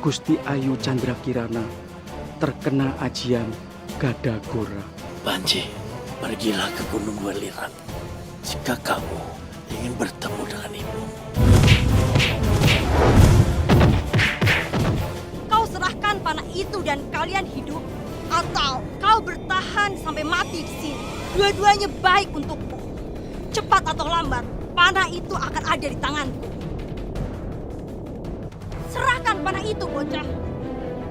Gusti Ayu Chandra Kirana terkena ajian Gadagora. Panji, pergilah ke Gunung Welirang jika kamu ingin bertemu dengan ibu. Kau serahkan panah itu dan kalian hidup, atau kau bertahan sampai mati di sini. Dua-duanya baik untukmu. Cepat atau lambat, panah itu akan ada di tanganku. Serahkan panah itu, bocah.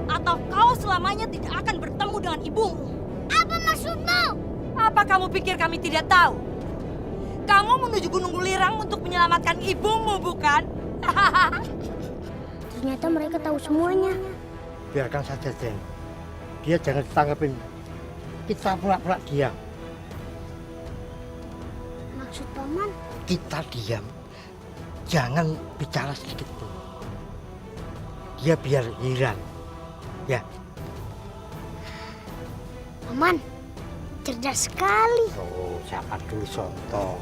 Atau kau selamanya tidak akan bertemu dengan ibumu. Apa maksudmu? Apa kamu pikir kami tidak tahu? Kamu menuju Gunung Welirang untuk menyelamatkan ibumu, bukan? Ternyata mereka tahu semuanya. Biarkan saja, Jen. Dia jangan ditangkapin. Kita pula-pula diam. Maksud paman? Kita diam. Jangan bicara sedikit pun. Dia biar hilang. Ya. Paman, cerdas sekali. Oh, siapa dulu Sonto?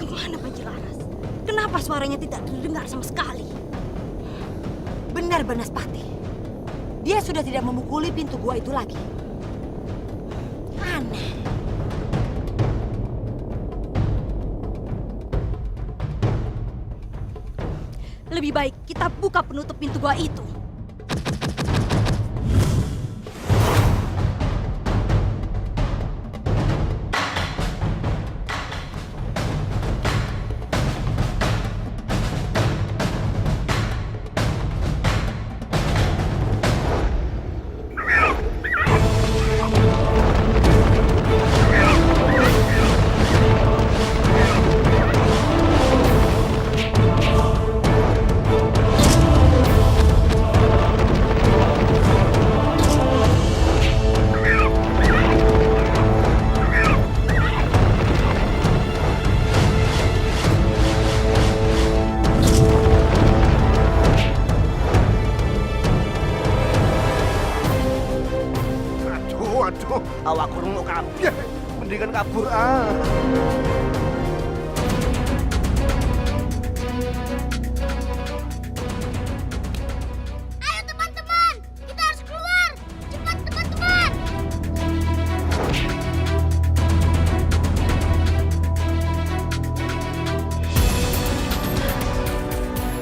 Kemana Panji Laras? Kenapa suaranya tidak terdengar sama sekali? Benar Banaspati. Dia sudah tidak memukuli pintu gua itu lagi. Aneh. Lebih baik kita buka penutup pintu gua itu. Aduh, awak kurung kabeh. Mendingan kabur Ayo teman-teman, kita harus keluar. Cepat teman-teman.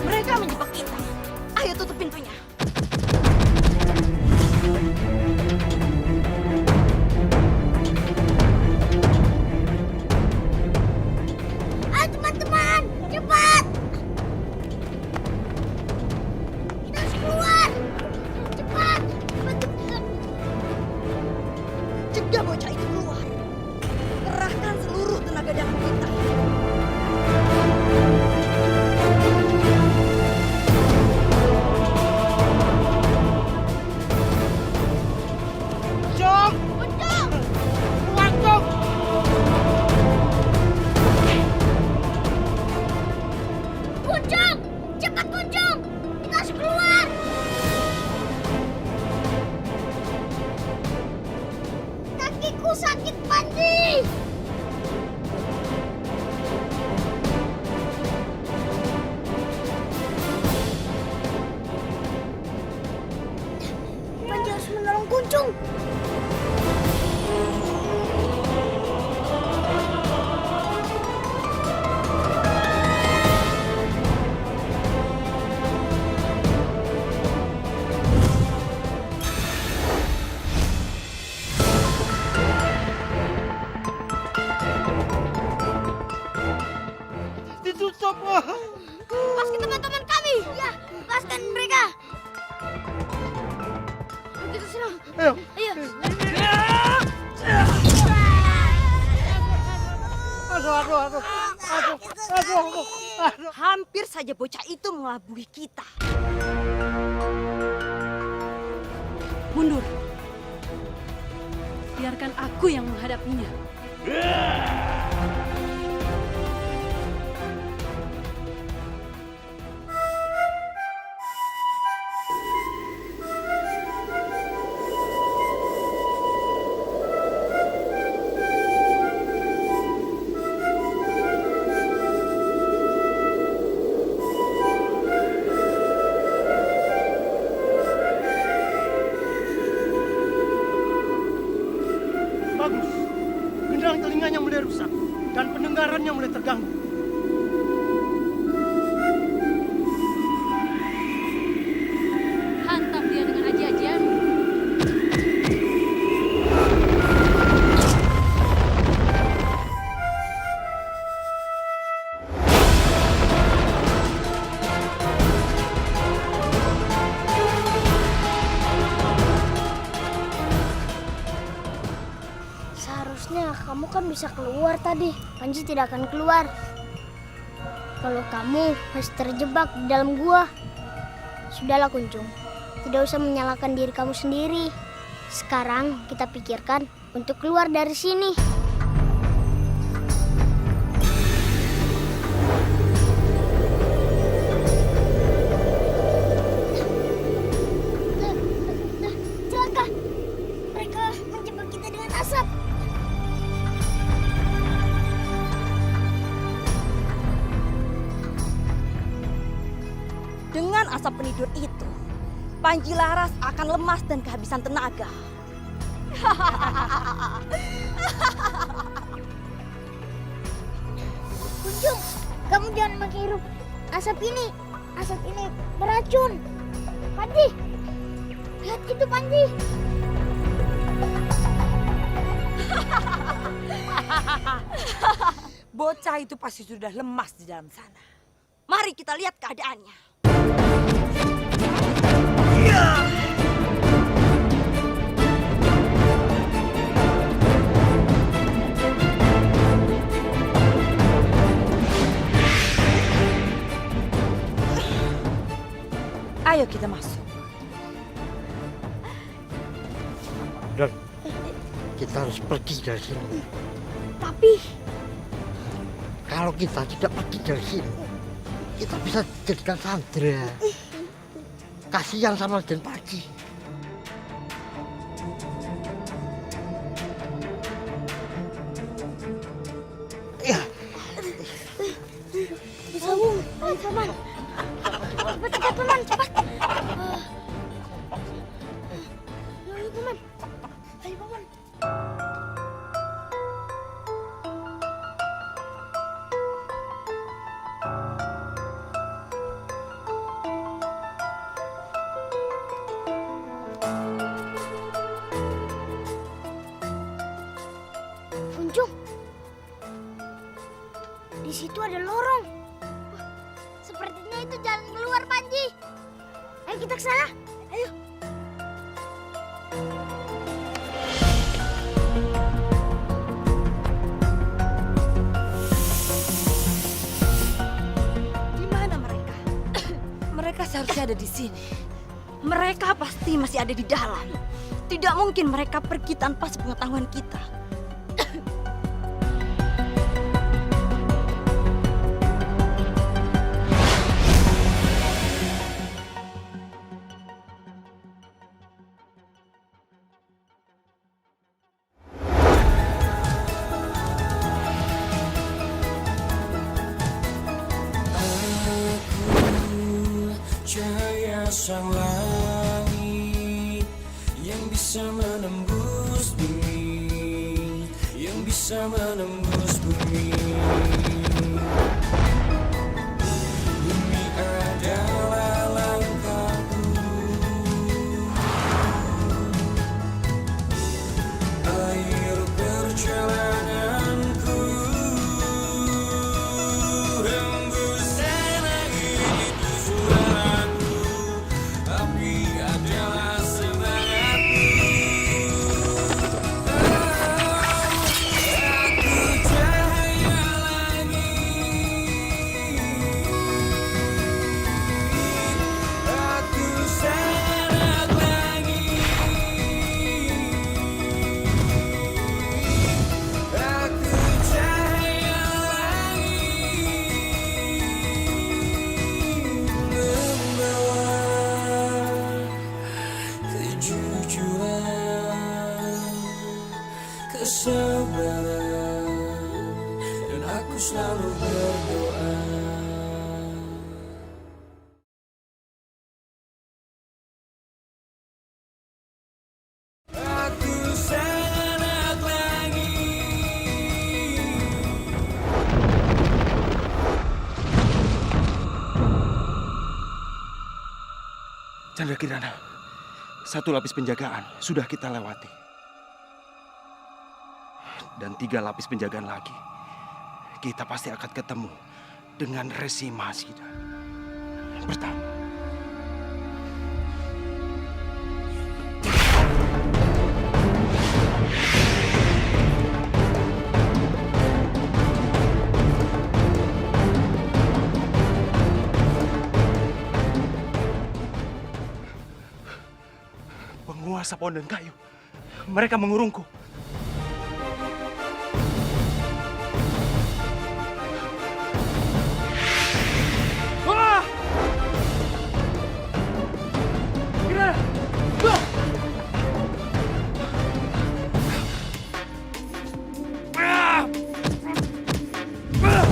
Mereka menjebak kita. Ayo tutup pintunya. Ayo teman-teman, cepat. Kita harus keluar. Cepat. Cepat. Cegah bocah itu keluar. Kerahkan seluruh tenaga dalam kita. Kunjung, cepat kunjung. Kita harus keluar. Kakiku sakit, Panji. Panji harus menolong Kunjung. Ditutup. Lepaskan teman-teman kami. Ya, lepaskan mereka. Kita serang. Ayo. Ayo. Aduh. Hampir saja bocah itu mengelabui kita. Mundur. Biarkan aku yang menghadapinya. Kamu kan bisa keluar tadi. Panji tidak akan keluar. Kalau kamu masih terjebak di dalam gua. Sudahlah Kuncung. Tidak usah menyalahkan diri kamu sendiri. Sekarang kita pikirkan untuk keluar dari sini. Celaka. Mereka menjebak kita dengan asap. Dengan asap penidur itu, Panji Laras akan lemas dan kehabisan tenaga. Kuncung, kamu jangan menghirup asap ini. Asap ini beracun. Panji, lihat itu Panji. Bocah itu pasti sudah lemas di dalam sana. Mari kita lihat keadaannya. Ayo kita masuk. Dan kita harus pergi dari sini. Tapi Kalau kita tidak pergi dari sini, kita bisa dijadikan sandera. Kasihan sama Den Panji. Ya, Paman, Paman. Cepat, Paman, cepat. Ayo, Paman. Ayo, Paman. Kuncung. Di situ ada lorong. Sepertinya itu jalan keluar, Panji. Ayo kita ke sana. Ayo. Di mana mereka? Mereka seharusnya ada di sini. Mereka pasti masih ada di dalam. Tidak mungkin mereka pergi tanpa sepengetahuan kita. Cahaya sang langit yang bisa menembus bumi, yang bisa menembus bumi. Bumi adalah langkahku, air perjalananku. Hembusan angin itu suaraku, api adalah semangatku. Aku cahaya langit, aku sanak langit, aku cahaya langit, membawa kejujuran, kesabaran, dan aku selalu berdoa. Aku sanak langit. Chandra Kirana, satu lapis penjagaan sudah kita lewati. Dan 3 lapis penjagaan lagi. Kita pasti akan ketemu dengan Resi Mahasida. Pertama. penguasa pohon dan kayu. Mereka mengurungku. Wah! Gila! Wah! Ah! Ah!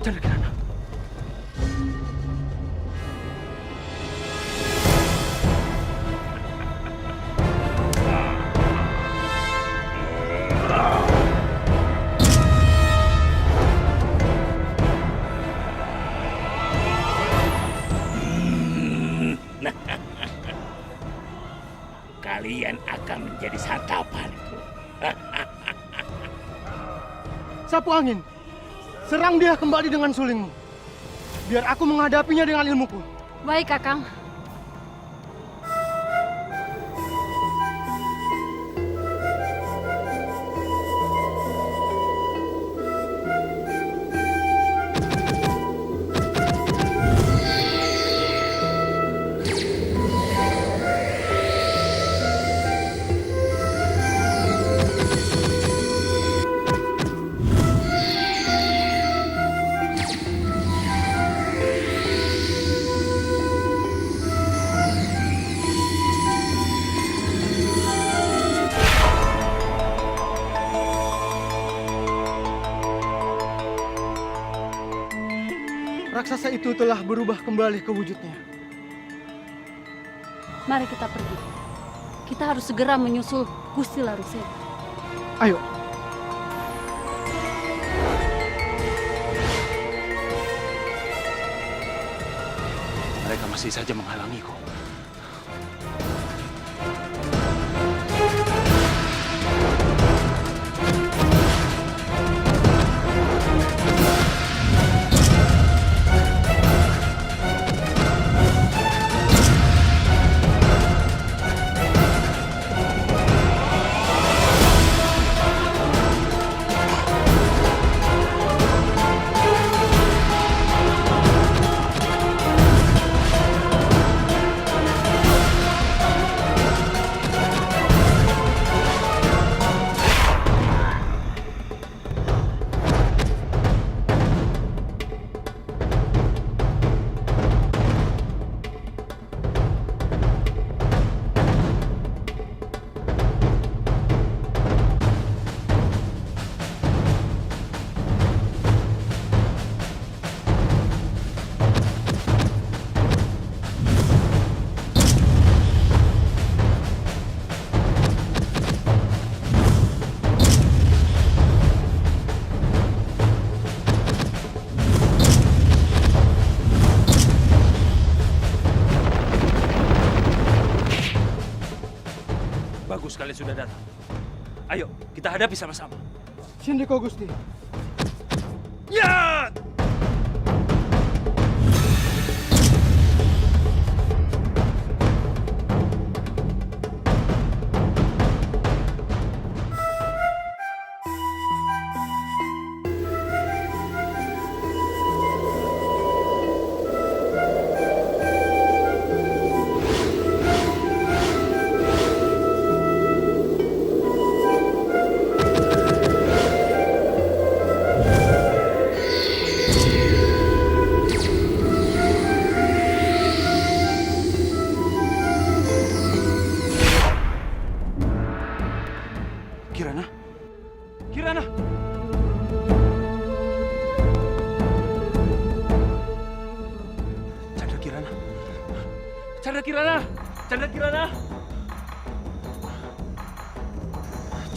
Cendekirana. Kalian akan menjadi santapanku. Sapu angin, serang dia kembali dengan sulingmu. Biar aku menghadapinya dengan ilmuku. Baik, Kakang. Raksasa itu telah berubah kembali ke wujudnya. Mari kita pergi. Kita harus segera menyusul Gusti Laruseta. Ayo. Mereka masih saja menghalangiku. Bagus kalian sudah datang. Ayo, kita hadapi sama-sama. Sindiko Gusti. Ya! Kirana? Kirana! Chandra Kirana! Chandra Kirana! Chandra Kirana!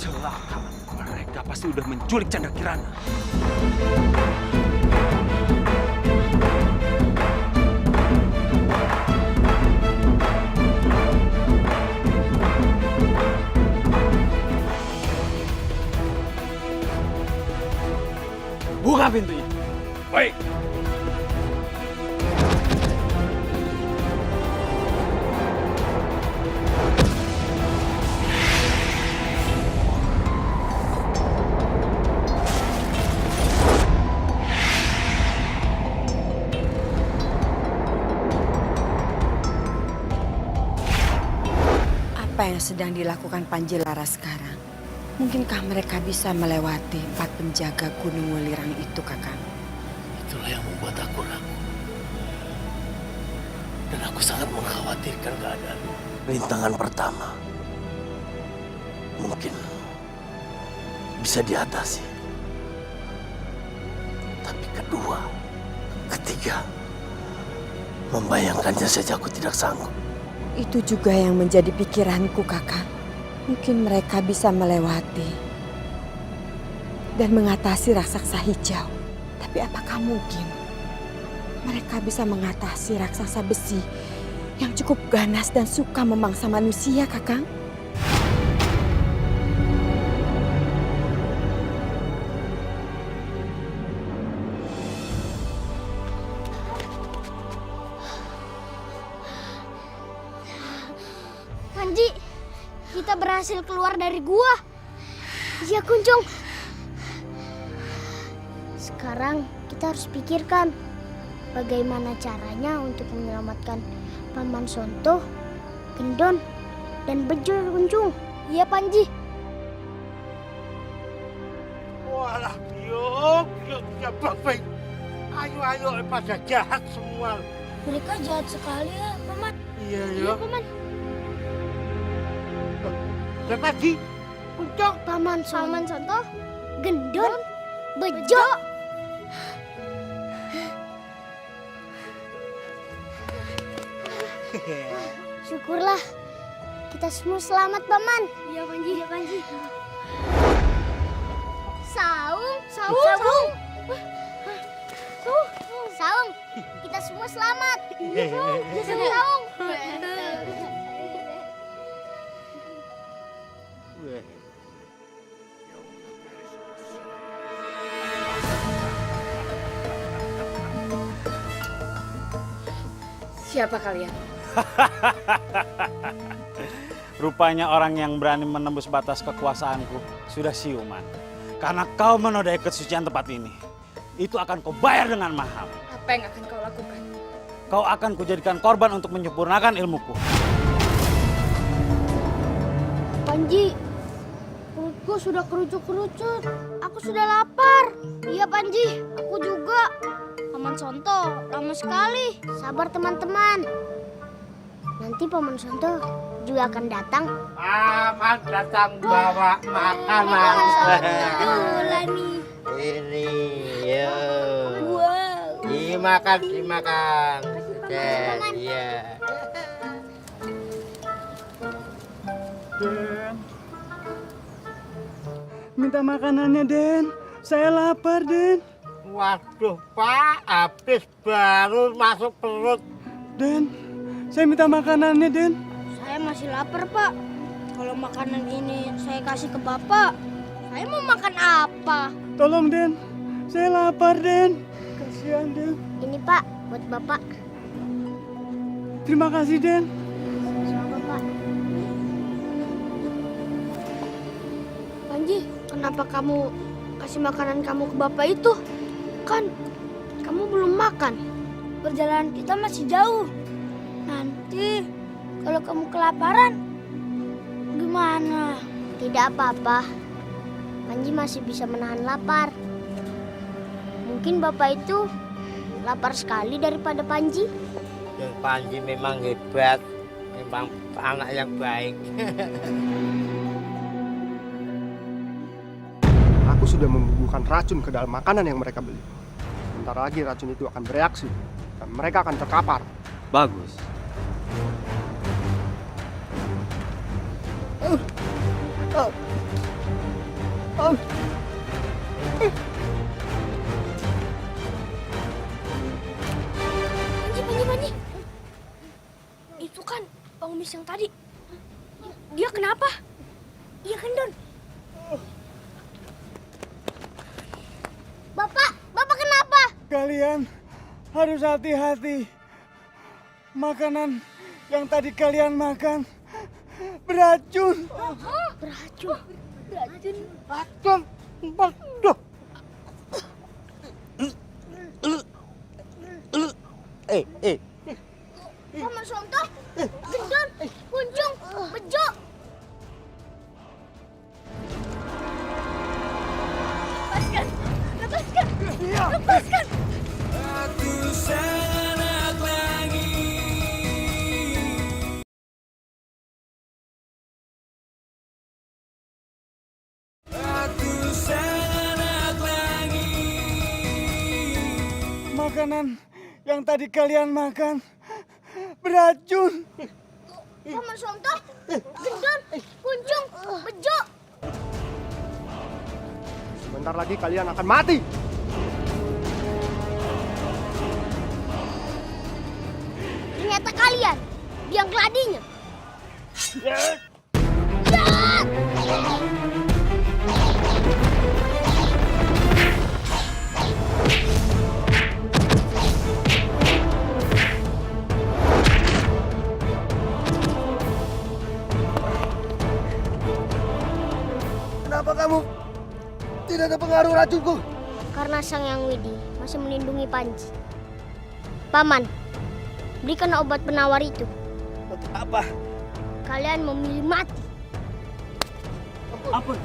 Celaka, mereka pasti udah menculik Chandra Kirana. Buka pintunya. Baik. Apa yang sedang dilakukan Panji Laras sekarang? Mungkinkah mereka bisa melewati 4 penjaga Gunung Welirang itu, Kakang? Itulah yang membuat aku ragu. Dan aku sangat mengkhawatirkan keadaan. Rintangan pertama mungkin bisa diatasi. Tapi kedua, ketiga, membayangkannya saja aku tidak sanggup. Itu juga yang menjadi pikiranku, Kakang. Mungkin mereka bisa melewati dan mengatasi raksasa hijau. Tapi apakah mungkin mereka bisa mengatasi raksasa besi yang cukup ganas dan suka memangsa manusia, Kakang? Panji, kita berhasil keluar dari gua. Iya, Kuncung. Sekarang kita harus pikirkan bagaimana caranya untuk menyelamatkan Paman Sonto, Gendon, dan Bejo, Kuncung. Iya, Panji. Walah, yuk, ya bapak. Ayo, pada jahat semua. Mereka jahat sekali ya, Paman. Iya, Iya, Paman. Dan lagi, Kuncung. Paman Sonto, Gendon, Bejo. Syukurlah kita semua selamat, Paman. Iya, Panji. Iya, Panji. Saung. Saung. Kita semua selamat. Iya, Saung. Siapa kalian? Rupanya orang yang berani menembus batas kekuasaanku sudah siuman. Karena kau menodai kesucian tempat ini, itu akan kau bayar dengan mahal. Apa yang akan kau lakukan? Kau akan kujadikan korban untuk menyempurnakan ilmuku. Panji, perutku sudah kerucut-kerucut. Aku sudah lapar. Iya, Panji, aku juga. Paman Sonto, lama sekali. Sabar, teman-teman. Nanti Paman Sonto juga akan datang. Paman datang bawa makanan. Lani. Ini, ya. Wow. Dimakan. Paman. Iya. Den. Minta makanannya, Den. Saya lapar, Den. Waduh, Pak, habis baru masuk perut. Den, saya minta makanannya, Den. Saya masih lapar, Pak. Kalau makanan ini saya kasih ke Bapak, saya mau makan apa? Tolong, Den. Saya lapar, Den. Kasihan, Den. Ini, Pak, buat Bapak. Terima kasih, Den. Sama Bapak. Panji, kenapa kamu kasih makanan kamu ke Bapak itu? Kan kamu belum makan. Perjalanan kita masih jauh. Nanti kalau kamu kelaparan, gimana? Tidak apa-apa. Panji masih bisa menahan lapar. Mungkin Bapak itu lapar sekali daripada Panji. Dan Panji memang hebat. Memang anak yang baik. Aku sudah membubuhkan racun ke dalam makanan yang mereka beli. Sebentar lagi racun itu akan bereaksi dan mereka akan terkapar. Bagus. Panji. Itu kan pengemis yang tadi. Dia kenapa? Iya kan, Don? Bapak kenapa? Kalian harus hati-hati. Makanan yang tadi kalian makan beracun. Beracun. Racun. Waduh. Paman Somto, Gendon, Kunjung, Bejo. Lepaskan. Aku sangat lagi. Aku sangat lagi. Makanan yang tadi kalian makan beracun. Paman Somto, Gendon, Kunjung, Bejo. Sebentar lagi kalian akan mati. Ternyata kalian biang keladinya. Kenapa kamu tidak ada pengaruh racunku? Karena Sang Yang Widi masih melindungi Panji. Paman, berikan obat penawar itu. Apa? Kalian memilih mati. Ampun.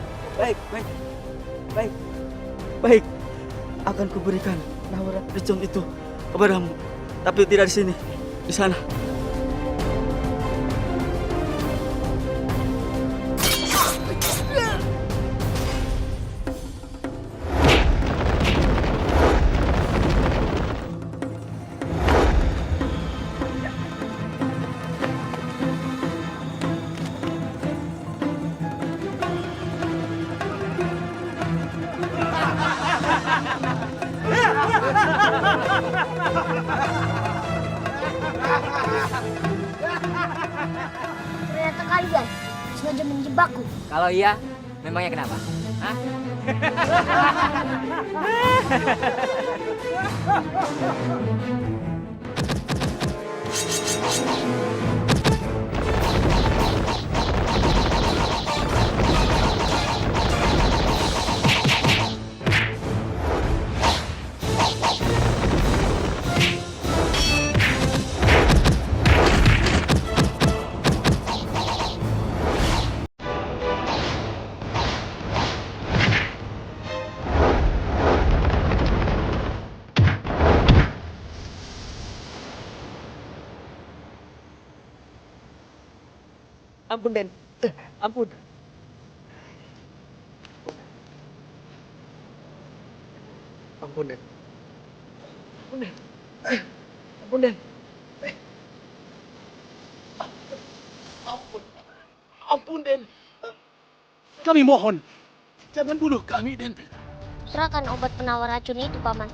Baik. Akan kuberikan penawar racun itu kepadamu. Tapi tidak di sini, di sana. Ternyata kalian sengaja menjebakku. Kalau iya, memangnya kenapa? Hah? Ampun, Den. Ampun. Ampun, Den. Ampun, Den. Ampun, Den. Kami mohon, jangan bunuh kami, Den. Serahkan obat penawar racun itu, Paman.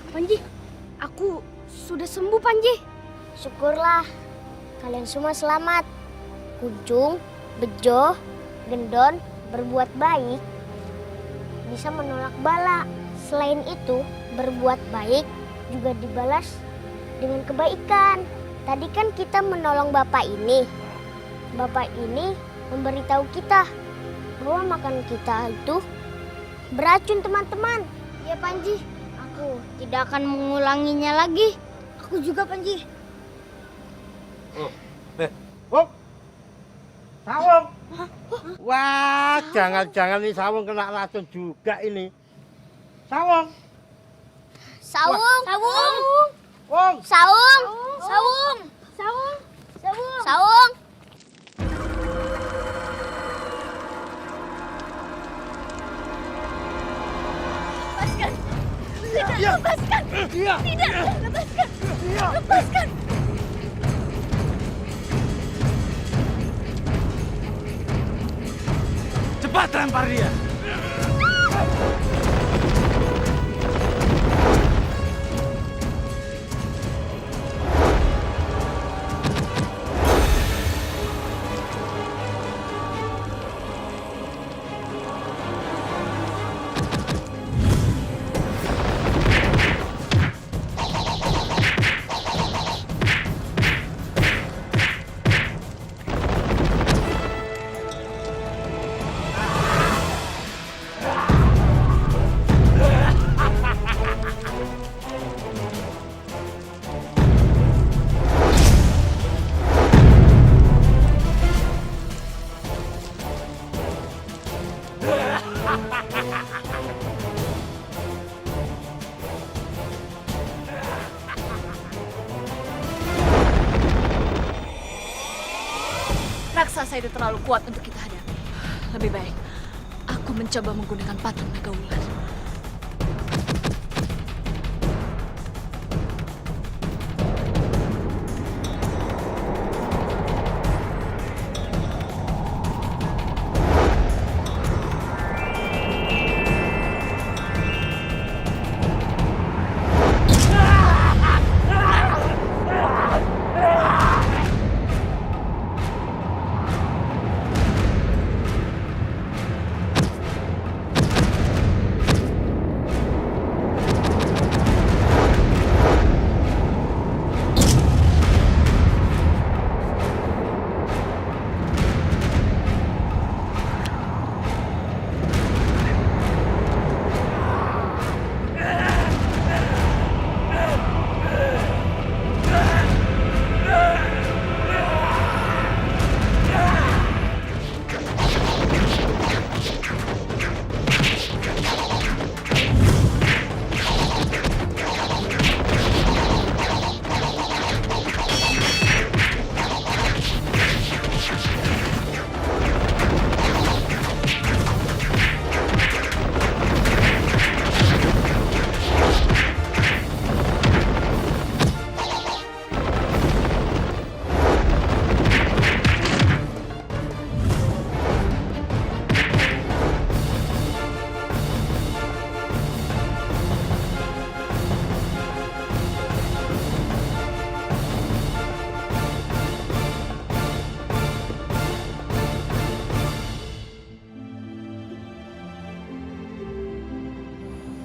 Panji, aku sudah sembuh, Panji. Syukurlah, kalian semua selamat. Kunjung, Bejo, Gendon berbuat baik bisa menolak bala. Selain itu, berbuat baik juga dibalas dengan kebaikan. Tadi kan kita menolong bapak ini. Bapak ini memberitahu kita bahwa makanan kita itu beracun, teman-teman. Ya Panji, aku tidak akan mengulanginya lagi. Aku juga, Panji. Sawung. Wah, jangan-jangan nih Sawung kena racun juga ini. Sawung. Sawung. Sawung. Wong. Sawung. Sawung. Sawung. Sawung. Sawung. Lepaskan. Tidak, lepaskan. Tidak, lepaskan. Lepaskan. Cepat lempar dia. Raksasa itu terlalu kuat untuk kita hadapi. Lebih baik aku mencoba menggunakan patung naga ular.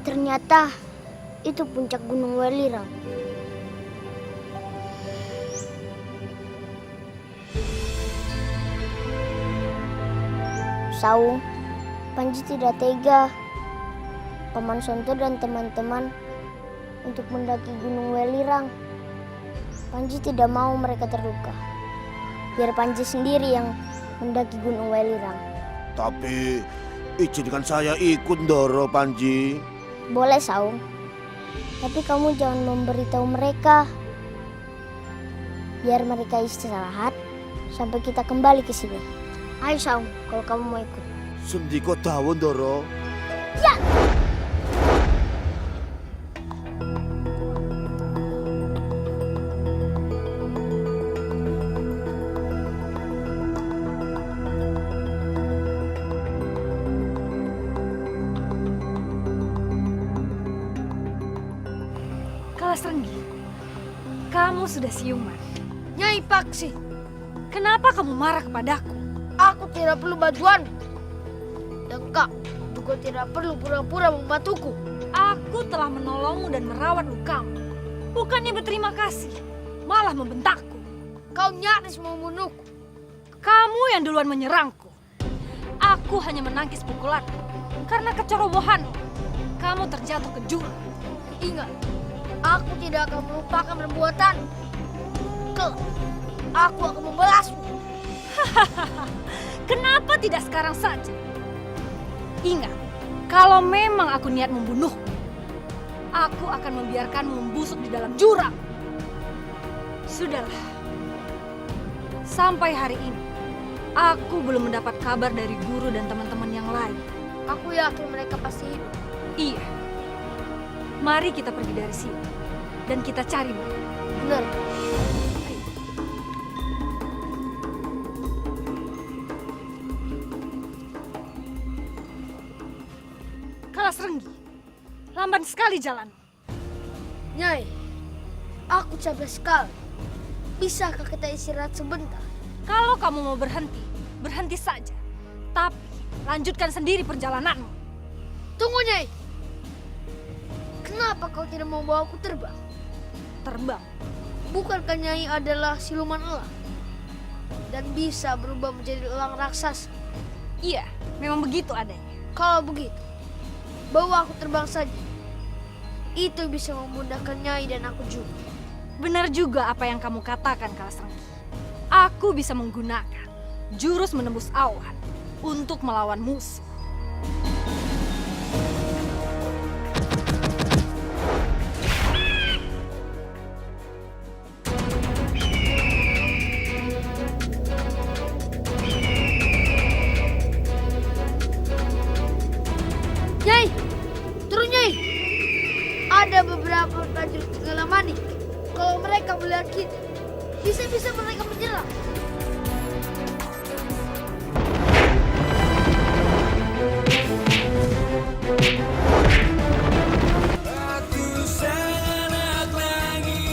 Ternyata itu puncak Gunung Welirang. Sawung, Panji tidak tega. Paman Sonto dan teman-teman untuk mendaki Gunung Welirang. Panji tidak mau mereka terluka. Biar Panji sendiri yang mendaki Gunung Welirang. Tapi izinkan saya ikut Ndoro, Panji. Boleh, Sawung. Tapi kamu jangan memberitahu mereka. Biar mereka istirahat sampai kita kembali ke sini. Ayo, Sawung, kalau kamu mau ikut. Sendiko dawuh, Ndoro. Ya! Kalasrenggi, kamu sudah siuman. Nyai Paksi, kenapa kamu marah kepadaku? Aku tidak perlu bantuan. Dan kak juga tidak perlu pura-pura membantuku. Aku telah menolongmu dan merawat lukamu. Bukannya berterima kasih, malah membentakku. Kau nyaris membunuhku. Kamu yang duluan menyerangku. Aku hanya menangkis pukulan. Karena kecerobohan, kamu terjatuh ke jurang. Ingat, aku tidak akan melupakan perbuatan. Kelak, aku akan membalasmu. Kenapa tidak sekarang saja? Ingat, kalau memang aku niat membunuhmu, aku akan membiarkanmu membusuk di dalam jurang. Sudahlah. Sampai hari ini, aku belum mendapat kabar dari guru dan teman-teman yang lain. Aku yakin mereka pasti hidup. Iya. Mari kita pergi dari sini dan kita cari mereka. Benar. Kalas Renggi, lamban sekali jalan. Nyai, aku capek sekali. Bisakah kita istirahat sebentar? Kalau kamu mau berhenti, berhenti saja. Tapi lanjutkan sendiri perjalananmu. Tunggu, Nyai. Kenapa kau tidak membawa aku terbang? Terbang? Bukankah Nyai adalah siluman elang? Dan bisa berubah menjadi elang raksasa? Iya, memang begitu adanya. Kalau begitu, bawa aku terbang saja. Itu bisa memudahkan Nyai dan aku juga. Benar juga apa yang kamu katakan, Kalas Renggi. Aku bisa menggunakan jurus menembus awan untuk melawan musuh. Nyai, turun Nyai. Ada beberapa prajurit Gelamani. Kalau mereka melihat kita, bisa-bisa mereka menyerang. Aku sangat lagi.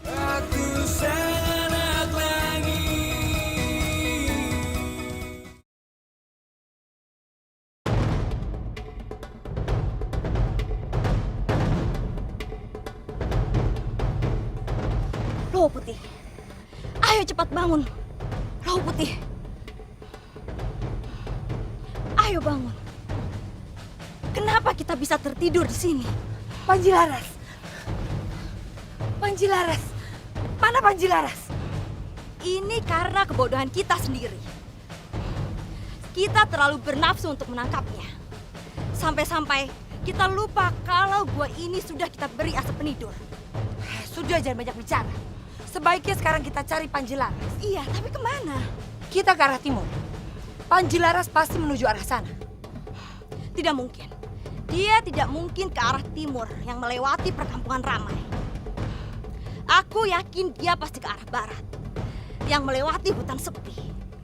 Aku sangat lagi. Loh Putih, ayo cepat bangun. Loh Putih, ayo bangun. Kenapa kita bisa tertidur di sini? Panji Laras, Panji Laras, mana Panji Laras? Ini karena kebodohan kita sendiri. Kita terlalu bernafsu untuk menangkapnya. Sampai-sampai kita lupa kalau gua ini sudah kita beri asap penidur. Sudah, jangan banyak bicara. Sebaiknya sekarang kita cari Panji Laras. Iya, tapi kemana? Kita ke arah timur. Panji Laras pasti menuju arah sana. Tidak mungkin. Dia tidak mungkin ke arah timur yang melewati perkampungan ramai. Aku yakin dia pasti ke arah barat yang melewati hutan sepi.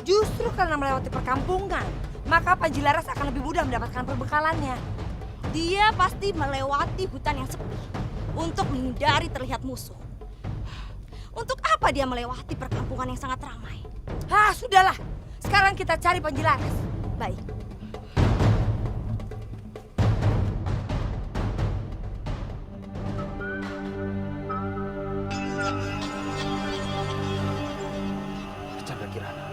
Justru karena melewati perkampungan, maka Panji Laras akan lebih mudah mendapatkan perbekalannya. Dia pasti melewati hutan yang sepi untuk menghindari terlihat musuh. Untuk apa dia melewati perkampungan yang sangat ramai? Ah, sudahlah. Sekarang kita cari Panji Laras. Baik. Chandra Kirana,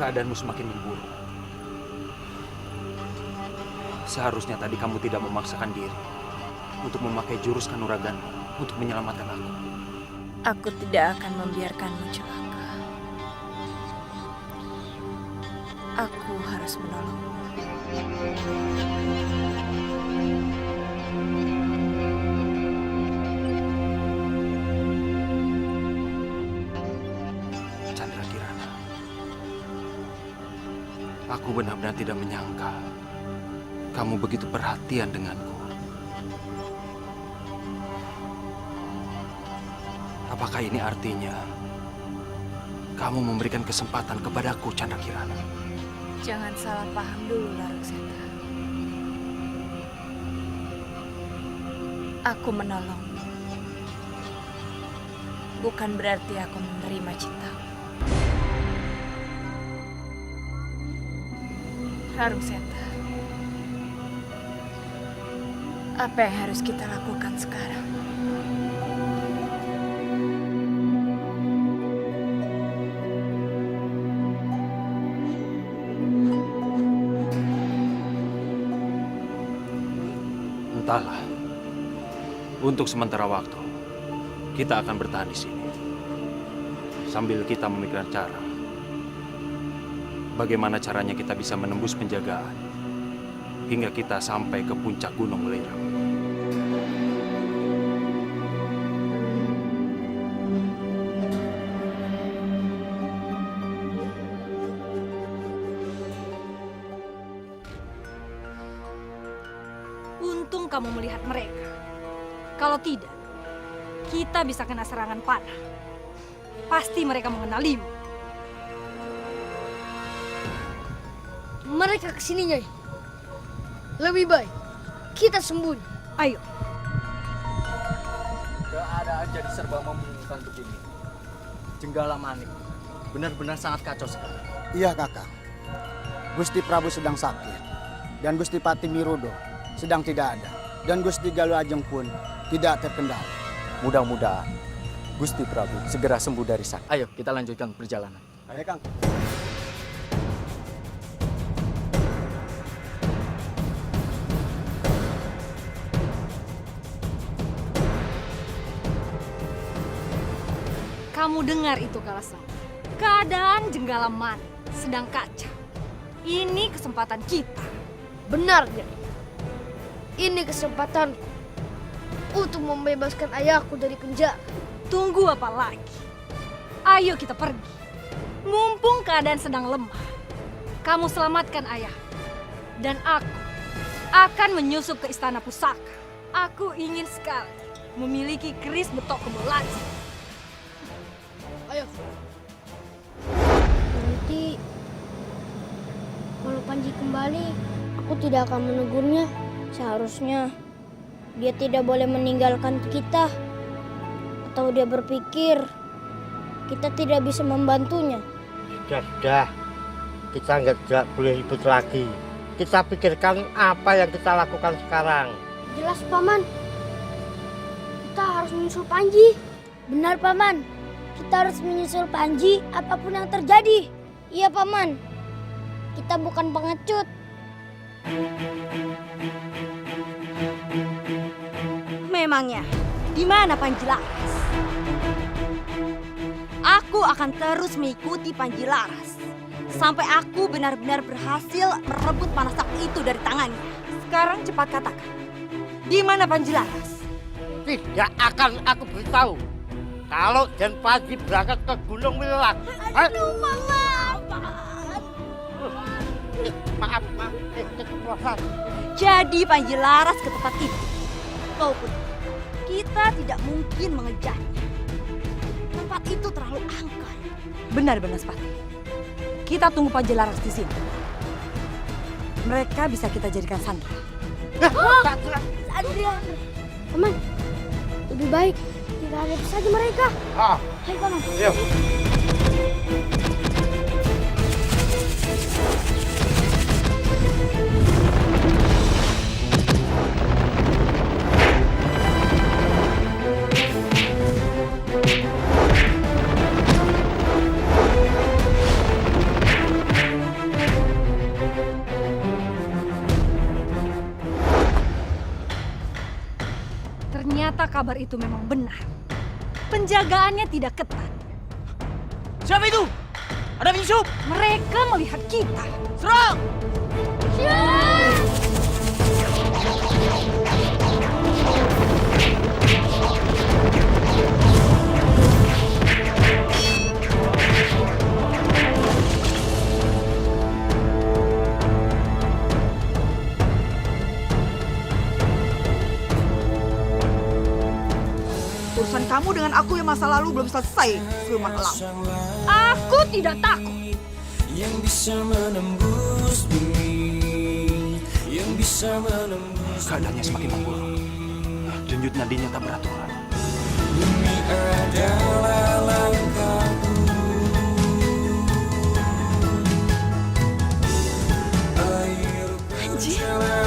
keadaanmu semakin memburuk. Seharusnya tadi kamu tidak memaksakan diri untuk memakai jurus kanuraganmu untuk menyelamatkan aku. Aku tidak akan membiarkanmu celaka. Aku harus menolongmu. Chandra Kirana, aku benar-benar tidak menyangka kamu begitu perhatian denganku. Apakah ini artinya kamu memberikan kesempatan kepadaku, Chandra Kirana? Jangan salah paham dulu, Larukseta. Aku menolongmu. Bukan berarti aku menerima cintamu. Rarung Seta, apa yang harus kita lakukan sekarang? Entahlah. Untuk sementara waktu, kita akan bertahan di sini. Sambil kita memikirkan cara. Bagaimana caranya kita bisa menembus penjagaan hingga kita sampai ke puncak Gunung Welirang. Untung kamu melihat mereka. Kalau tidak, kita bisa kena serangan panah. Pasti mereka mengenalimu. Mereka kesini, Nyai. Lebih baik kita sembunyi. Ayo. Keadaan jadi serba membingungkan begini. Jenggala Manik benar-benar sangat kacau sekali. Iya, Kakak. Gusti Prabu sedang sakit. Dan Gusti Pati Mirudo sedang tidak ada. Dan Gusti Galuh Ajeng pun tidak terkendali. Mudah-mudahan Gusti Prabu segera sembuh dari sakit. Ayo kita lanjutkan perjalanan. Ayo, Kang. Kamu dengar itu, Kalasang? Keadaan Jenggala Manik sedang kacau. Ini kesempatan kita. Benar, Nyai. Ini kesempatanku untuk membebaskan ayahku dari penjara. Tunggu apa lagi? Ayo kita pergi. Mumpung keadaan sedang lemah. Kamu selamatkan ayah. Dan aku akan menyusup ke Istana Pusaka. Aku ingin sekali memiliki keris betok kebolasan. Ayo. Nanti kalau Panji kembali, aku tidak akan menegurnya. Seharusnya dia tidak boleh meninggalkan kita. Atau dia berpikir kita tidak bisa membantunya. Sudah. Kita nggak boleh ribut lagi. Kita pikirkan apa yang kita lakukan sekarang. Jelas, Paman. Kita harus menyusul Panji. Benar, Paman. Kita harus menyusul Panji apapun yang terjadi. Iya, Paman. Kita bukan pengecut. Memangnya, di mana Panji Laras? Aku akan terus mengikuti Panji Laras sampai aku benar-benar berhasil merebut panah sakti itu dari tangannya. Sekarang cepat katakan, di mana Panji Laras? Tidak akan aku beritahu. Kalau Den Panji berangkat ke Gunung Welirang. Aduh, Mama. Maaf. Keceplosan. Jadi Panji Laras ke tempat itu. Kau pun, kita tidak mungkin mengejarnya. Tempat itu terlalu angker. Benar, Banaspati. Kita tunggu Panji Laras di sini. Mereka bisa kita jadikan sandera. Sandra. Paman, lebih baik kita hadapi saja mereka. Hai, Paman. Ayo. Ternyata kabar itu memang benar. Penjagaannya tidak ketat. Siapa itu? Ada penyusup! Mereka melihat kita. Serang! Urusan kamu dengan aku yang masa lalu belum selesai, siluman elang. Aku tidak takut. Yang bisa menembus bumi, yang bisa menembus. Keadaannya semakin memburuk. Denyut nadinya tak beraturan. Bumi adalah langkahku. Ayo Panji.